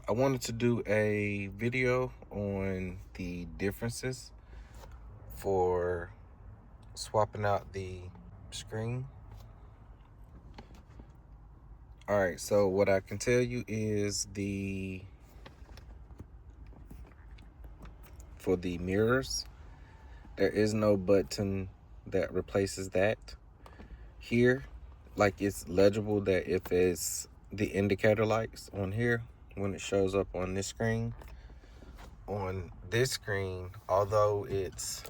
I wanted to do a video on the differences for swapping out the screen. All right, so what I can tell you is for the mirrors, there is no button that replaces that. Here, like, it's legible that if it's the indicator lights on here, when it shows up on this screen, although it's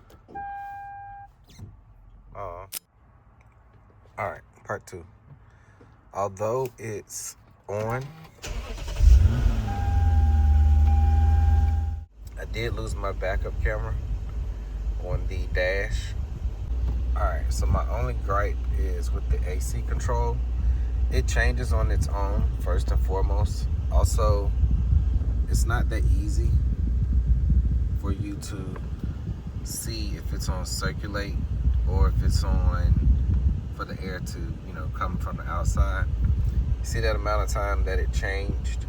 all right, part two. Although it's on, I did lose my backup camera on the dash. All right, so my only gripe is with the AC control. It changes on its own, first and foremost. Also, it's not that easy for you to see if it's on circulate or if it's on for the air to, come from the outside. You see that amount of time that it changed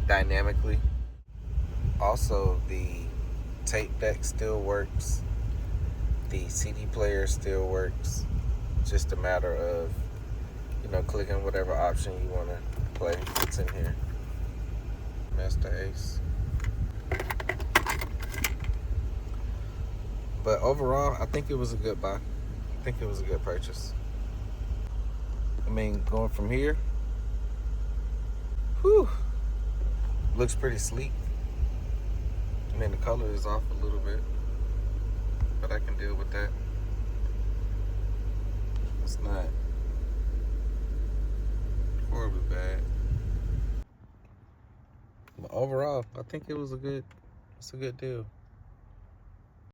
dynamically. Also, the tape deck still works. The CD player still works. Just a matter of, clicking whatever option you want to play. It's in here. Master Ace. But overall, I think it was a good buy. I think it was a good purchase. I mean, going from here, looks pretty sleek. I mean, the color is off a little bit, but I can deal with that. It's not horribly bad. But overall, I think it's a good deal.